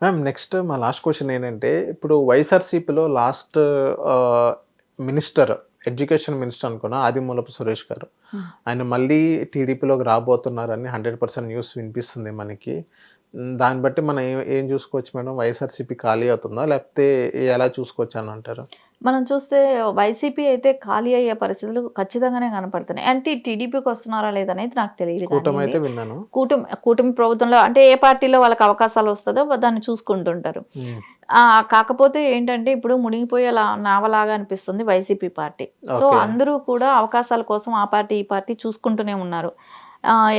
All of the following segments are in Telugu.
మ్యామ్ నెక్స్ట్ మా లాస్ట్ క్వెషన్ ఏంటంటే, ఇప్పుడు వైఎస్ఆర్‌సీపీలో లాస్ట్ ఆహ్, మినిస్టర్ ఎడ్యుకేషన్ మినిస్టర్ అనుకున్నా ఆదిమూలపు సురేష్ గారు. హ్మ్. ఆయన మళ్ళీ టీడీపీలోకి రాబోతున్నారని 100% న్యూస్ వినిపిస్తుంది మనకి. దాన్ని బట్టి మనం ఏం ఏం చూసుకోవచ్చు మేడం? వైఎస్ఆర్‌సీపీ ఖాళీ అవుతుందా? లేకపోతే ఎలా చూసుకోవచ్చు అని అంటారు? మనం చూస్తే వైసీపీ అయితే ఖాళీ అయ్యే పరిస్థితులు ఖచ్చితంగానే కనపడుతున్నాయి. అంటే టీడీపీకి వస్తున్నారా లేదనేది నాకు తెలీదు కూటమి కానియండి. అయితే విన్నాను. కూటమి ప్రభుత్వంలో అంటే ఏ పార్టీలో వాళ్ళకి అవకాశాలు వస్తదో దాన్ని చూసుకుంటుంటారు. హ్మ్. కాకపోతే ఏంటంటే ఇప్పుడు మునిగిపోయే నావలాగా అనిపిస్తుంది వైసీపీ పార్టీ. So okay. అందరూ కూడా అవకాశాల కోసం ఆ పార్టీ, ఈ పార్టీ చూసుకుంటూనే ఉన్నారు.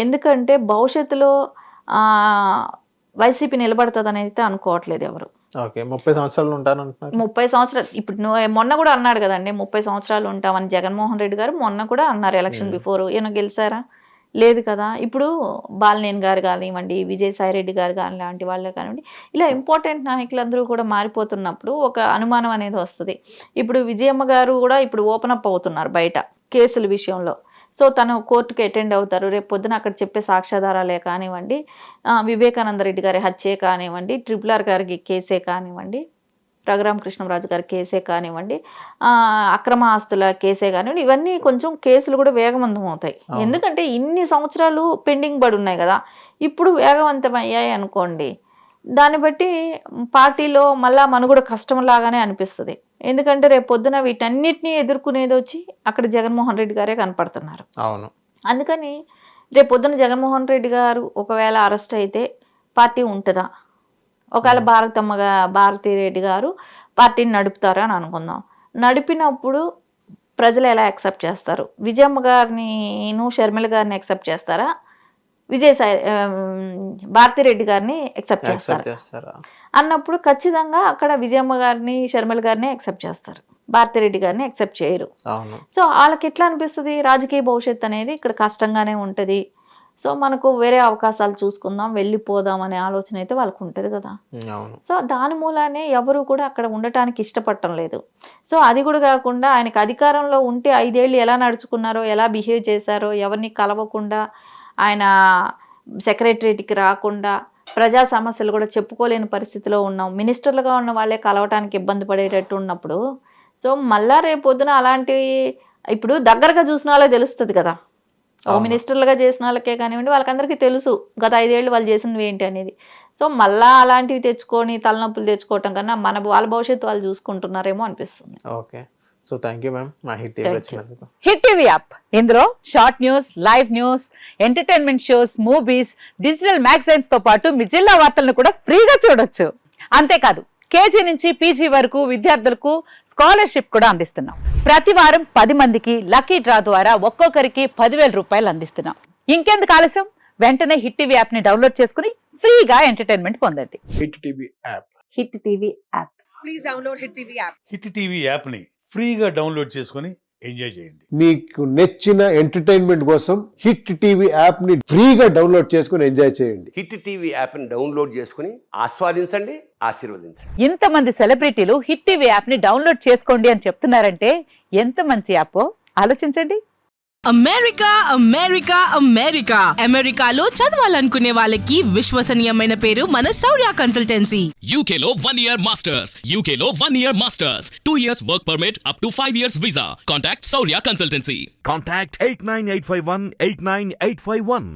ఎందుకంటే భవిష్యత్తులో వైసీపీ నిలబడతదనైతే అయితే అనుకోవట్లేదు ఎవరు. ఓకే. 30 సంవత్సరాలు ఉంటానంటున్నారు. 30 సంవత్సరాలు ఇప్పుడు మొన్న కూడా అన్నాడు కదండీ! 30 సంవత్సరాలు ఉంటామని జగన్మోహన్ రెడ్డి గారు మొన్న కూడా అన్నారు ఎలక్షన్ బిఫోర్. ఈయన గెలిసారా? లేదు కదా! ఇప్పుడు బాలినేని గారు కానివ్వండి, విజయసాయి రెడ్డి గారు గాని లాంటి వాళ్ళే కానివ్వండి, ఇలా ఇంపార్టెంట్ నాయకులందరూ కూడా మారిపోతున్నప్పుడు ఒక అనుమానం అనేది వస్తది. ఇప్పుడు విజయమ్మ గారు కూడా ఇప్పుడు ఓపెన్ అప్ అవుతున్నారు బయట కేసుల విషయంలో. సో తను కోర్టుకి అటెండ్ అవుతారు. రేపు పొద్దున అక్కడ చెప్పే సాక్ష్యాధారాలే కానివ్వండి, వివేకానంద రెడ్డి గారి హత్యే కానివ్వండి, ట్రిపుల్ ఆర్ గారికి కేసే కానివ్వండి, రఘురామకృష్ణరాజు గారి కేసే కానివ్వండి, అక్రమ ఆస్తుల కేసే కానివ్వండి, ఇవన్నీ కొంచెం కేసులు కూడా వేగవంతం అవుతాయి. ఎందుకంటే ఇన్ని సంవత్సరాలు పెండింగ్ పడి ఉన్నాయి కదా, ఇప్పుడు వేగవంతం అయ్యాయి అనుకోండి, దాన్ని బట్టి పార్టీలో మళ్ళా మనుగడ కష్టంలాగానే అనిపిస్తుంది. ఎందుకంటే రేపు పొద్దున వీటన్నిటిని ఎదుర్కొనేది వచ్చి అక్కడ జగన్మోహన్ రెడ్డి గారే కనపడుతున్నారు. అవును. అందుకని రేపు పొద్దున జగన్మోహన్ రెడ్డి గారు ఒకవేళ అరెస్ట్ అయితే పార్టీ ఉంటుందా? ఒకవేళ భారతీ రెడ్డి గారు పార్టీని నడుపుతారా అని అనుకుందాం. నడిపినప్పుడు ప్రజలు ఎలా యాక్సెప్ట్ చేస్తారు? విజయమ్మ గారిని షర్మిల గారిని యాక్సెప్ట్ చేస్తారా? భారతిరెడ్డి గారిని యాక్సెప్ట్ చేస్తారా అన్నప్పుడు ఖచ్చితంగా అక్కడ విజయమ్మ గారిని, షర్మిల గారిని యాక్సెప్ట్ చేస్తారు. భారతిరెడ్డి గారిని యాక్సెప్ట్ చేయరు. సో వాళ్ళకి ఎట్లా అనిపిస్తుంది? రాజకీయ భవిష్యత్తు అనేది ఇక్కడ కష్టంగానే ఉంటుంది. సో మనకు వేరే అవకాశాలు చూసుకుందాం, వెళ్ళిపోదాం అనే ఆలోచన అయితే వాళ్ళకు ఉంటుంది కదా. సో దాని మూలానే ఎవరు కూడా అక్కడ ఉండటానికి ఇష్టపడటం లేదు. సో అది కూడా కాకుండా ఆయనకు అధికారంలో ఉంటే 5 ఏళ్ళు ఎలా నడుచుకున్నారో, ఎలా బిహేవ్ చేశారో, ఎవరిని కలవకుండా, ఆయన సెక్రటరేట్కి రాకుండా, ప్రజా సమస్యలు కూడా చెప్పుకోలేని పరిస్థితిలో ఉన్నాం. మినిస్టర్లుగా ఉన్న వాళ్ళే కలవటానికి ఇబ్బంది పడేటట్టు ఉన్నప్పుడు, సో మళ్ళా రేపు పొద్దున అలాంటివి ఇప్పుడు దగ్గరగా చూసిన వాళ్ళే తెలుస్తుంది కదా. మినిస్టర్లుగా చేసిన వాళ్ళకే కానివ్వండి, వాళ్ళకందరికీ తెలుసు గత 5 ఏళ్ళు వాళ్ళు చేసినవి ఏంటి అనేది. సో మళ్ళా అలాంటివి తెచ్చుకొని తలనొప్పులు తెచ్చుకోవటం కన్నా వాళ్ళ భవిష్యత్తు వాళ్ళు చూసుకుంటున్నారేమో అనిపిస్తుంది. ఓకే. So thank you ma'am. మా హిట్ టీవీ వచ్చినందుకు. హిట్ టీవీ యాప్ ఇందులో short news, live news, entertainment shows, movies, digital magazines తో పాటు మీ జిల్లా వార్తలను కూడా ఫ్రీగా చూడొచ్చు. అంతేకాదు కేజీ నుంచి పీజీ వరకు విద్యార్థులకు స్కాలర్షిప్ కూడా అందిస్తున్నాం. ప్రతి వారం 10 మందికి లక్కీ డ్రా ద్వారా ఒక్కొక్కరికి 10,000 రూపాయలు అందిస్తున్నాం. ఇంకెందుకు ఆలస్యం? వెంటనే హిట్ టీవీ యాప్ ని డౌన్లోడ్ చేసుకుని ఫ్రీగా ఎంటర్టైన్మెంట్ పొందండి. Hit TV app. Hit TV app. Please download hit TV app. Hit TV యాప్ని ఫ్రీగా డౌన్లోడ్ చేసుకొని ఎంజాయ్ చేయండి. మీకు నచ్చిన ఎంటర్టైన్మెంట్ కోసం హిట్ టీవీ యాప్ ని ఫ్రీగా డౌన్లోడ్ చేసుకుని ఎంజాయ్ చేయండి. హిట్ టీవీ యాప్ని డౌన్లోడ్ చేసుకుని ఆస్వాదించండి, ఆశీర్వదించండి. ఇంతమంది సెలబ్రిటీలు హిట్ టీవీ యాప్ ని డౌన్లోడ్ చేసుకోండి అని చెప్తున్నారంటే ఎంత మంచి యాప్ ఆలోచించండి. అమెరికా అమెరికా అమెరికా అమెరికాలో చదవాలనుకునే వాళ్ళకి విశ్వసనీయమైన పేరు మన శౌర్య కన్సల్టెన్సీ. UK లో 1 year masters. UK లో 1 year masters. 2 years work permit up to 5 years visa. Contact Saurya Consultancy. Contact 89851 89851.